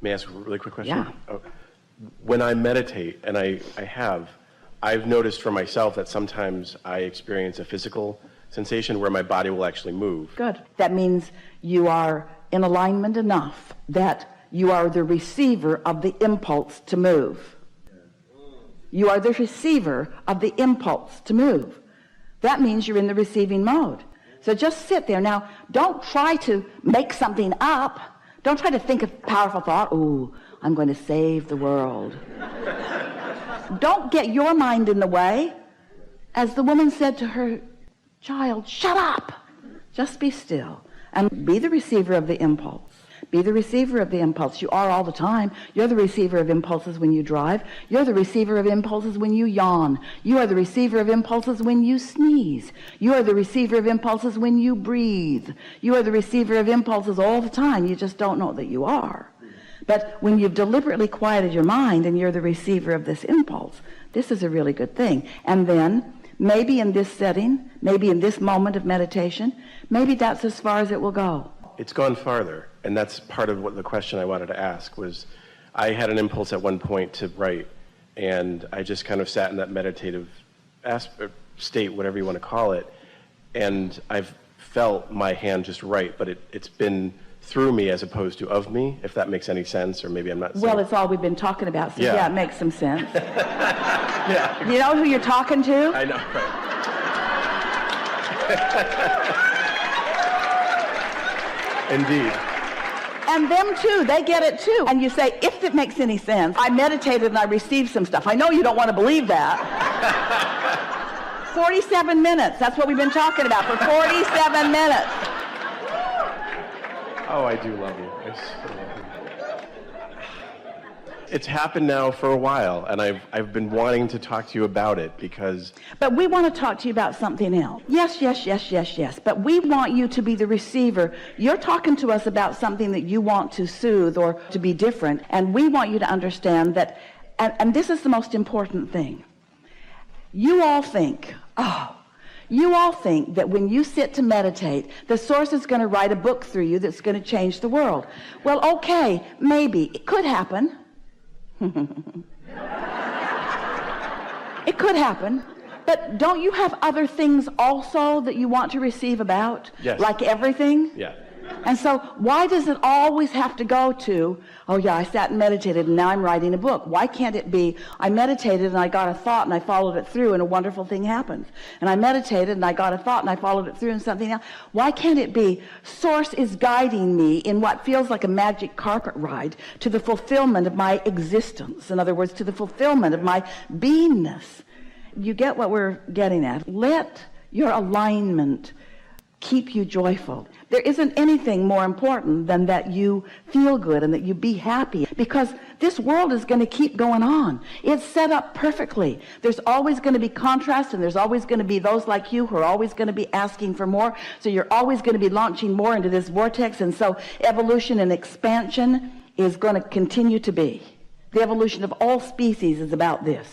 May I ask a really quick question? Yeah. Oh, when I meditate, and I've noticed for myself that sometimes I experience a physical sensation where my body will actually move. Good. That means you are in alignment enough that you are the receiver of the impulse to move. You are the receiver of the impulse to move. That means you're in the receiving mode. So just sit there. Now, don't try to make something up. Don't try to think of powerful thought. Ooh, I'm going to save the world. Don't get your mind in the way. As the woman said to her child, shut up. Just be still and be the receiver of the impulse. Be the receiver of the impulse. You are all the time. You're the receiver of impulses when you drive. You're the receiver of impulses when you yawn. You are the receiver of impulses when you sneeze. You are the receiver of impulses when you breathe. You are the receiver of impulses all the time. You just don't know that you are. But when you've deliberately quieted your mind and you're the receiver of this impulse, this is a really good thing. And then maybe in this setting, maybe in this moment of meditation, maybe that's as far as it will go. It's gone farther, and that's part of what the question I wanted to ask was, I had an impulse at one point to write, and I just kind of sat in that meditative state, whatever you want to call it, and I've felt my hand just write, but it's been through me as opposed to of me, if that makes any sense, or maybe I'm not saying. Well, it's all we've been talking about, so yeah it makes some sense. Yeah. You know who you're talking to? I know, right. Indeed. And them too, they get it too. And you say, if it makes any sense, I meditated and I received some stuff. I know you don't want to believe that. 47 minutes, that's what we've been talking about for 47 minutes. Oh, I do love you. I so love you. It's happened now for a while, and I've been wanting to talk to you about it because... But we want to talk to you about something else. Yes. But we want you to be the receiver. You're talking to us about something that you want to soothe or to be different, and we want you to understand that, and this is the most important thing. You all think that when you sit to meditate, the source is going to write a book through you that's going to change the world. Well, okay, maybe. It could happen. It could happen. But don't you have other things also that you want to receive about? Yes. Like everything? Yeah. And so why does it always have to go to, oh yeah, I sat and meditated and now I'm writing a book? Why can't it be, I meditated and I got a thought and I followed it through and a wonderful thing happens? And I meditated and I got a thought and I followed it through and something else. Why can't it be, Source is guiding me in what feels like a magic carpet ride to the fulfillment of my existence? In other words, to the fulfillment of my beingness. You get what we're getting at. Let your alignment keep you joyful. There isn't anything more important than that you feel good and that you be happy, because this world is going to keep going on. It's set up perfectly. There's always going to be contrast, and there's always going to be those like you who are always going to be asking for more. So you're always going to be launching more into this vortex, and so evolution and expansion is going to continue to be. The evolution of all species is about this.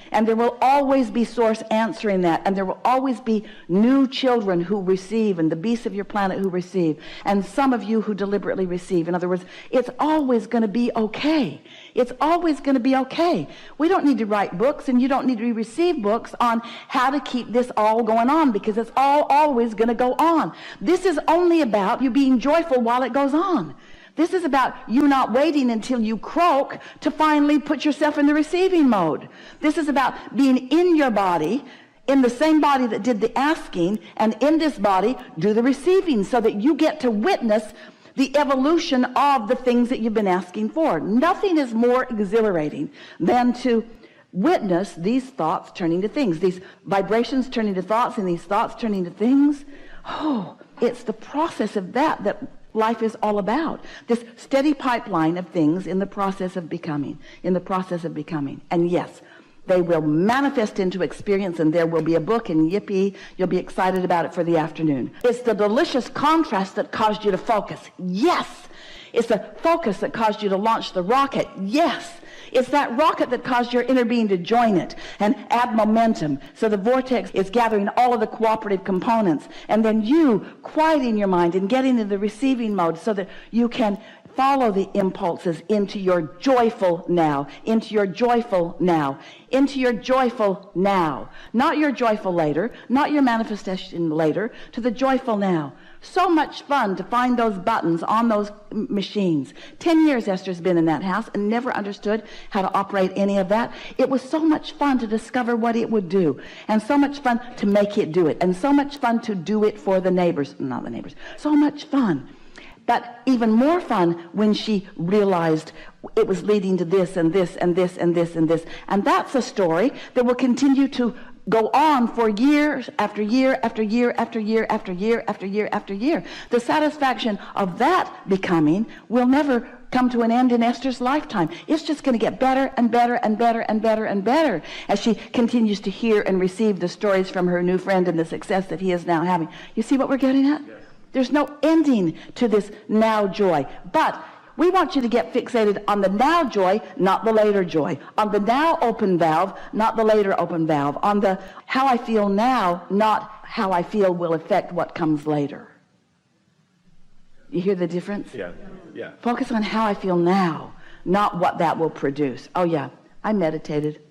And there will always be Source answering that. And there will always be new children who receive, and the beasts of your planet who receive, and some of you who deliberately receive. In other words, it's always going to be okay. It's always going to be okay. We don't need to write books, and you don't need to receive books on how to keep this all going on, because it's all always going to go on. This is only about you being joyful while it goes on. This is about you not waiting until you croak to finally put yourself in the receiving mode. This is about being in your body, in the same body that did the asking, and in this body do the receiving, so that you get to witness the evolution of the things that you've been asking for. Nothing is more exhilarating than to witness these thoughts turning to things, these vibrations turning to thoughts, and these thoughts turning to things. Oh, it's the process of that life is all about. This steady pipeline of things in the process of becoming, And yes, they will manifest into experience, and there will be a book, and yippee, you'll be excited about it for the afternoon. It's the delicious contrast that caused you to focus. Yes. It's the focus that caused you to launch the rocket. Yes. It's that rocket that caused your inner being to join it and add momentum. So the vortex is gathering all of the cooperative components, and then you quieting your mind and getting into the receiving mode so that you can follow the impulses into your joyful now, into your joyful now, into your joyful now. Not your joyful later, not your manifestation later, to the joyful now. So much fun to find those buttons on those machines. 10 years Esther's been in that house and never understood how to operate any of that. It was so much fun to discover what it would do, and so much fun to make it do it, and so much fun to do it for the neighbors, not the neighbors, so much fun. But even more fun when she realized it was leading to this and this and this and this and this. And that's a story that will continue to go on for years after year after year after year after year after year after year. The satisfaction of that becoming will never come to an end in Esther's lifetime. It's just going to get better and better and better and better and better as she continues to hear and receive the stories from her new friend and the success that he is now having. You see what we're getting at? Yes. There's no ending to this now joy. But we want you to get fixated on the now joy, not the later joy. On the now open valve, not the later open valve. On the how I feel now, not how I feel will affect what comes later. You hear the difference? Yeah, yeah. Focus on how I feel now, not what that will produce. Oh yeah, I meditated.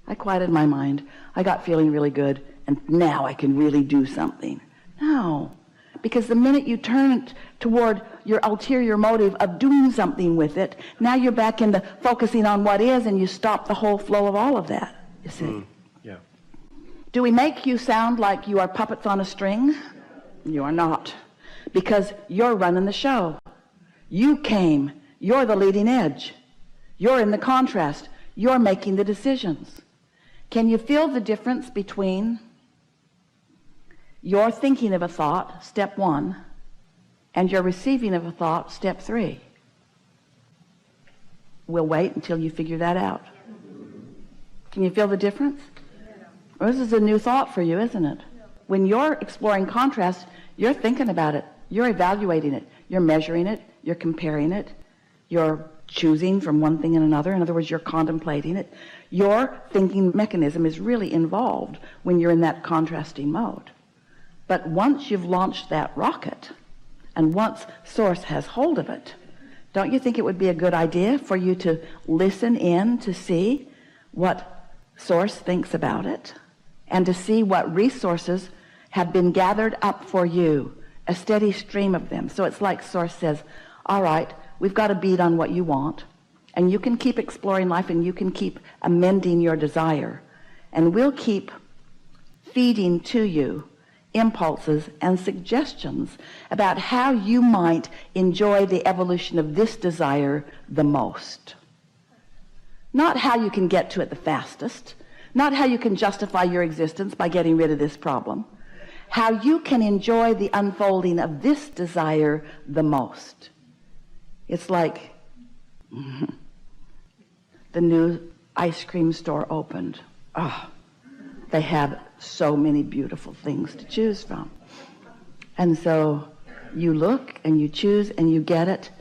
I quieted my mind. I got feeling really good, and now I can really do something. No. Because the minute you turn toward your ulterior motive of doing something with it, now you're back into focusing on what is, and you stop the whole flow of all of that, you see. Yeah. Do we make you sound like you are puppets on a string? You are not. Because you're running the show. You came. You're the leading edge. You're in the contrast. You're making the decisions. Can you feel the difference between your thinking of a thought, step 1, and your receiving of a thought, step 3? We'll wait until you figure that out. Can you feel the difference? Well, this is a new thought for you, isn't it? When you're exploring contrast, you're thinking about it. You're evaluating it. You're measuring it. You're comparing it. You're choosing from one thing and another. In other words, you're contemplating it. Your thinking mechanism is really involved when you're in that contrasting mode. But once you've launched that rocket, and once Source has hold of it, don't you think it would be a good idea for you to listen in to see what Source thinks about it, and to see what resources have been gathered up for you, a steady stream of them? So it's like Source says, all right, we've got a beat on what you want, and you can keep exploring life, and you can keep amending your desire, and we'll keep feeding to you impulses and suggestions about how you might enjoy the evolution of this desire the most. Not how you can get to it the fastest, not how you can justify your existence by getting rid of this problem, how you can enjoy the unfolding of this desire the most. It's like the new ice cream store opened. Oh, they have so many beautiful things to choose from. And so you look and you choose and you get it,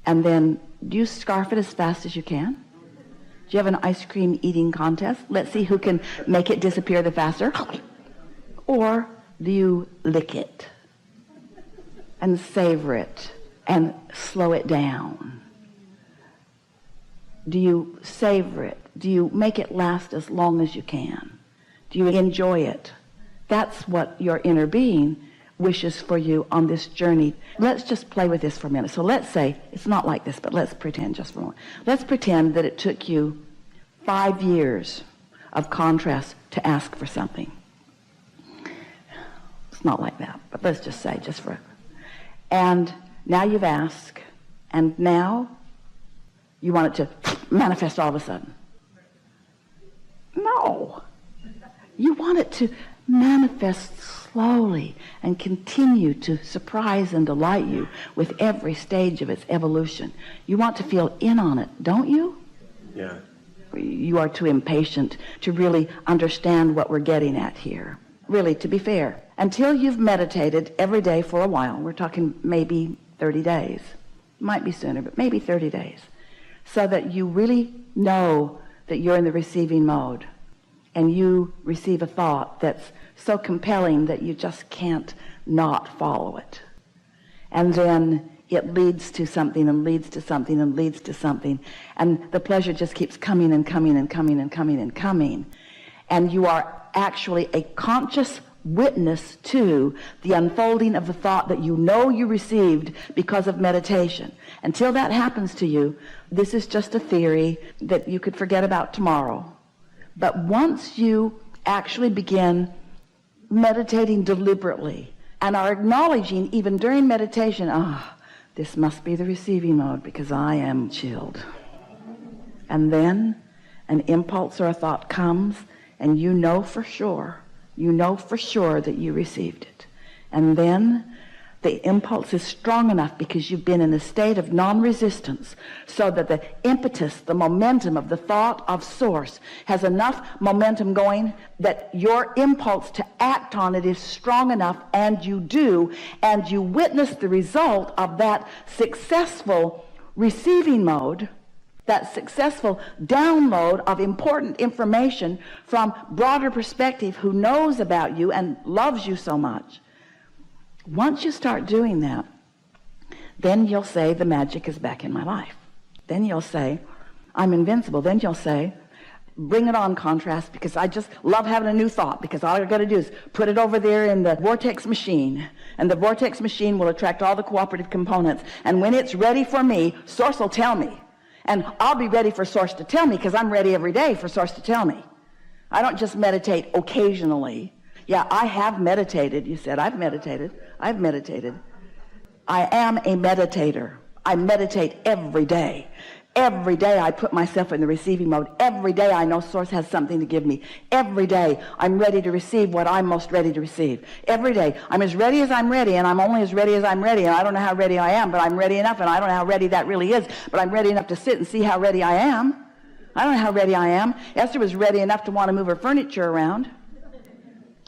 and then do you scarf it as fast as you can? Do you have an ice cream eating contest? Let's see who can make it disappear the faster. Or do you lick it and savor it and slow it down? Do you savor it? Do you make it last as long as you can? Do you enjoy it? That's what your inner being wishes for you on this journey. Let's just play with this for a minute. So let's say, it's not like this, but let's pretend just for a moment. Let's pretend that it took you 5 years of contrast to ask for something. It's not like that, but let's just say, just for... And now you've asked, and now you want it to manifest all of a sudden. No. You want it to manifest slowly and continue to surprise and delight you with every stage of its evolution. You want to feel in on it, don't you? Yeah. You are too impatient to really understand what we're getting at here. Really, to be fair, until you've meditated every day for a while, we're talking maybe 30 days, might be sooner, but maybe 30 days, so that you really know that you're in the receiving mode, and you receive a thought that's so compelling that you just can't not follow it. And then it leads to something and leads to something and leads to something. And the pleasure just keeps coming and coming and coming and coming and coming. And you are actually a conscious witness to the unfolding of the thought that you know you received because of meditation. Until that happens to you, this is just a theory that you could forget about tomorrow. But once you actually begin meditating deliberately and are acknowledging even during meditation, this must be the receiving mode because I am chilled. And then an impulse or a thought comes and you know for sure that you received it. And then the impulse is strong enough because you've been in a state of non-resistance so that the impetus, the momentum of the thought of source has enough momentum going that your impulse to act on it is strong enough, and you do, and you witness the result of that successful receiving mode, that successful download of important information from broader perspective who knows about you and loves you so much. Once you start doing that, then you'll say, the magic is back in my life. Then you'll say, I'm invincible. Then you'll say, bring it on, contrast, because I just love having a new thought, because all I got to do is put it over there in the vortex machine, and the vortex machine will attract all the cooperative components. And when it's ready for me, Source will tell me. And I'll be ready for Source to tell me, because I'm ready every day for Source to tell me. I don't just meditate occasionally. Yeah, I have meditated. You said, I've meditated. I've meditated. I am a meditator. I meditate every day. Every day I put myself in the receiving mode. Every day I know Source has something to give me. Every day I'm ready to receive what I'm most ready to receive. Every day I'm as ready as I'm ready, and I'm only as ready as I'm ready, and I don't know how ready I am, but I'm ready enough, and I don't know how ready that really is, but I'm ready enough to sit and see how ready I am. I don't know how ready I am. Esther was ready enough to want to move her furniture around.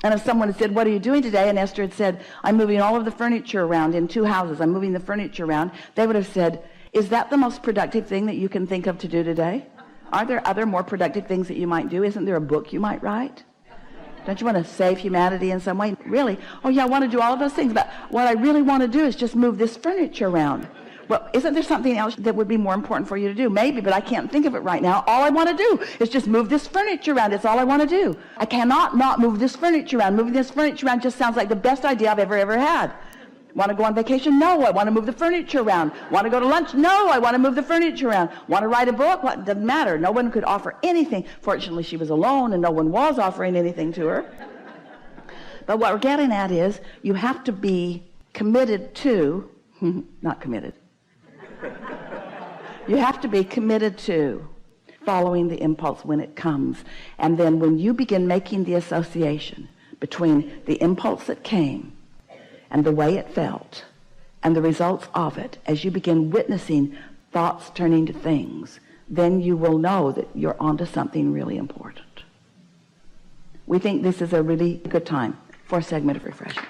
And if someone had said, what are you doing today? And Esther had said, I'm moving all of the furniture around in 2 houses. I'm moving the furniture around. They would have said, is that the most productive thing that you can think of to do today? Are there other more productive things that you might do? Isn't there a book you might write? Don't you want to save humanity in some way? Really? Oh, yeah, I want to do all of those things. But what I really want to do is just move this furniture around. Well, isn't there something else that would be more important for you to do? Maybe, but I can't think of it right now. All I want to do is just move this furniture around. It's all I want to do. I cannot not move this furniture around. Moving this furniture around just sounds like the best idea I've ever had. Want to go on vacation? No, I want to move the furniture around. Want to go to lunch? No, I want to move the furniture around. Want to write a book? What? Doesn't matter. No one could offer anything. Fortunately, she was alone, and no one was offering anything to her. But what we're getting at is you have to be committed to, not committed. You have to be committed to following the impulse when it comes. And then when you begin making the association between the impulse that came and the way it felt and the results of it, as you begin witnessing thoughts turning to things, then you will know that you're onto something really important. We think this is a really good time for a segment of refreshment.